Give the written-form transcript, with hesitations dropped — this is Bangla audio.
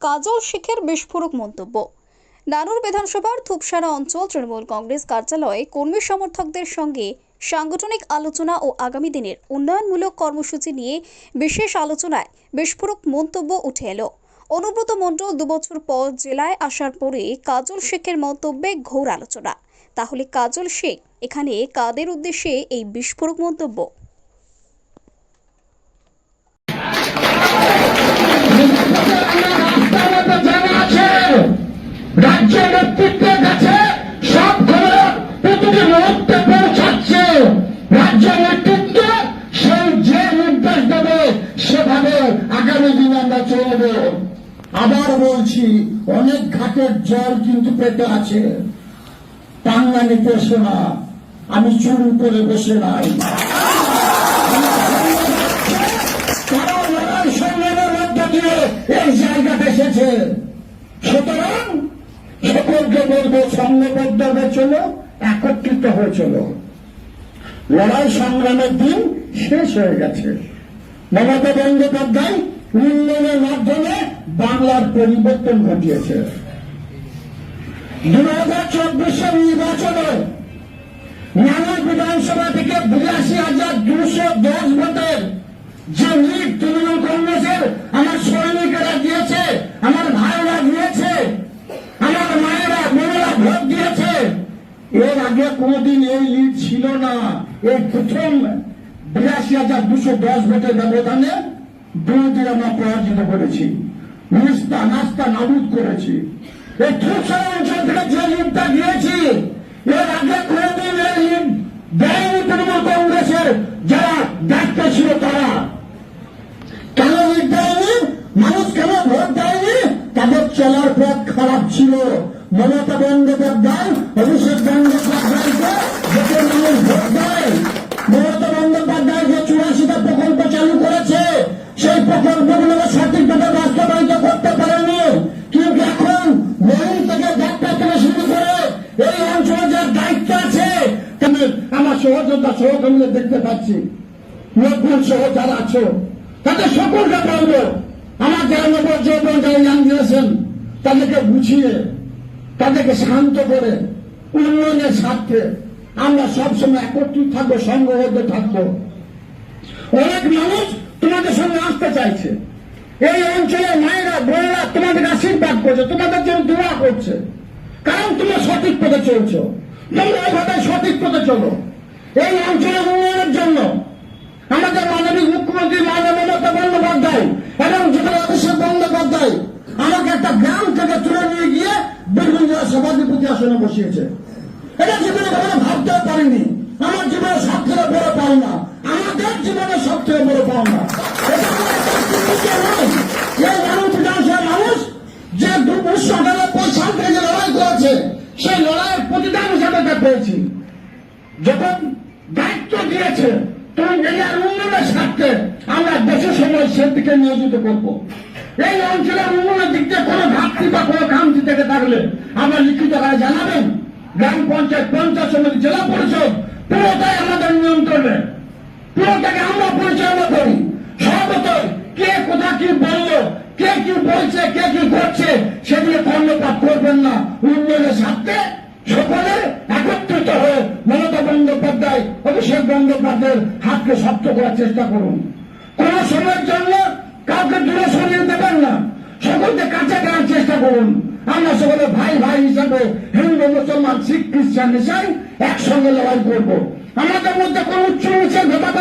কাজল শেখের বিস্ফোরক মন্তব্য। নানুর বিধানসভার থুপসারা অঞ্চল তৃণমূল কংগ্রেস কার্যালয়ে কর্মী সমর্থকদের সঙ্গে সাংগঠনিক আলোচনা ও আগামী দিনের উন্নয়নমূলক কর্মসূচি নিয়ে বিশেষ আলোচনায় বিস্ফোরক মন্তব্য উঠে এলো। অনুব্রত মণ্ডল 2 বছর পর জেলায় আসার পরে কাজল শেখের মন্তব্যে ঘোর আলোচনা। তাহলে কাজল শেখ এখানে কাদের উদ্দেশ্যে এই বিস্ফোরক মন্তব্য? রাজ্য নেতৃত্বের কাছে সব খবর প্রতিটি মুহূর্তে পৌঁছাচ্ছে। রাজ্য নেতৃত্ব সেই যে নির্দেশ দেবে সেভাবে আগামী দিনে আমরা চলব। আবার বলছি, অনেক ঘাটের জল কিন্তু পেটে আছে, পাঙ্গা নিতে এসো না। আমি চুল করে বসে নাই, কারণ লড়াই সংগ্রামের মধ্যে দিয়ে এই জায়গাটা এসেছে। সুতরাং সকলকে বলবো, সংঘবদ্ধ হয়ে চলো, একত্রিত হয়ে চলো। লড়াই সংগ্রামের দিন শেষ হয়ে গেছে। মমতা বন্দ্যোপাধ্যায় উন্নয়নের মাধ্যমে বাংলার পরিবর্তন ঘটিয়েছে। 2024 নির্বাচনে নানুর বিধানসভা থেকে 82,210 ভোটের যে লিড তৃণমূল কংগ্রেসের আমার সৈনিকেরা দিয়েছে, আমার ভাইরা দিয়েছে, আমার মায়েরা বোনেরা ভোট দিয়েছে। এর আগে কোনদিন এই লিড ছিল না। এই প্রথম 82,210 ভোটের ব্যবধানে বিরোধী আমরা পরাজিত করেছি, নাস্তা নাবুদ করেছি। এই থুপসারা অঞ্চল থেকে যে লিডটা দিয়েছি, এর আগে কোনদিন এই লিড দেয়নি তৃণমূল কংগ্রেসের যারা দায়িত্ব ছিল তারা। কেন লিড দেয়নি? মানুষ কেন ভোট দেয়নি? তাদের চলার পথ খারাপ ছিল। মমতা বন্দ্যোপাধ্যায়, অভিষেক বন্দ্যোপাধ্যায়কে যাতে মানুষ ভোট দেয়, মমতা বন্দ্যোপাধ্যায় যে 84টা প্রকল্প চালু করেছে, সেই প্রকল্পগুলোকে সঠিকভাবে বাস্তবায়িত করতে পারেনি। কিন্তু এখন মহিন থেকে ডাক্তার থেকে শুরু করে এই অঞ্চলে যার দায়িত্ব আছে, আমার সহযোদ্ধা সহকর্মীরা দেখতে পাচ্ছি, লোকমান সহ যারা আছো, তাদের সকলকে বলবো, আমার যারা নবযৌবন যারা ইয়াং জেনারেশন, তাদেরকে বুঝিয়ে, তাদেরকে শান্ত করে উন্নয়নের স্বার্থে আমরা সবসময় একত্রিত থাকবো, সংঘবদ্ধ থাকবো। অনেক মানুষ তোমাদের সঙ্গে আসতে চাইছে। এই অঞ্চলের মায়েরা বোনেরা তোমাদের আশীর্বাদ করছে, তোমাদের জন্য দোয়া করছে, কারণ তোমরা সঠিক পথে চলছো। তোমরা ওইভাবে সঠিক পথে চলো। এই অঞ্চলের উন্নয়নের জন্য আমাদের মাননীয় মুখ্যমন্ত্রী মমতা বন্দ্যোপাধ্যায় এবং যুবরাজ অভিষেক বন্দ্যোপাধ্যায় আমাকে একটা গ্রাম থেকে তুলে নিয়ে গিয়ে বীরভূম জেলা সভাধিপতি আসনে বসিয়েছে। এটা জীবনে কখনো ভাবতেও পারিনি। আমার জীবনে সব থেকে বড় পাওনা, আমাদের জীবনে সব থেকে বড় পাওনা। এই নানুর বিধানসভার মানুষ যে 1998 সাল থেকে যে লড়াই করেছে, সেই লড়াইয়ের প্রতিদান হিসাবে পেয়েছি। যখন দায়িত্ব দিয়েছে, তখন জেলার উন্নয়নের স্বার্থে আমরা বেশি সময় সেদিকে নিয়োজিত করব। এই অঞ্চলের উন্নয়নের দিক দিয়ে কোনো ঘাটতি বা কোনো খামতি থেকে থাকলে আমরা লিখিত আকারে জানাবেন। গ্রাম পঞ্চায়েত, পঞ্চায়েত সমিতি, জেলা পরিষদ পুরোটাই আমাদের নিয়ন্ত্রণে, পুরোটাকে আমরা পরিচালনা করি। সর্বতই কে কোথা কি বললো, কে কি বলছে, কে কি করছে, সেদিকে কর্ণপাত করবেন না। উন্নয়নের স্বার্থে সকলে একত্রিত হয়ে মমতা বন্দ্যোপাধ্যায়, অভিষেক বন্দ্যোপাধ্যায়ের হাতকে শক্ত করার চেষ্টা করুন। কোন সময়ের জন্য কাউকে দূরে সরিয়ে দেবেন না, সকলকে কাছে টানার চেষ্টা করুন। আমরা সকলে ভাই ভাই হিসাবে হিন্দু, মুসলমান, শিখ, খ্রিস্টান, ইসাই একসঙ্গে লড়াই করবো। আমাদের মধ্যে কোন উচ্চ নিচের ভেদাভেদ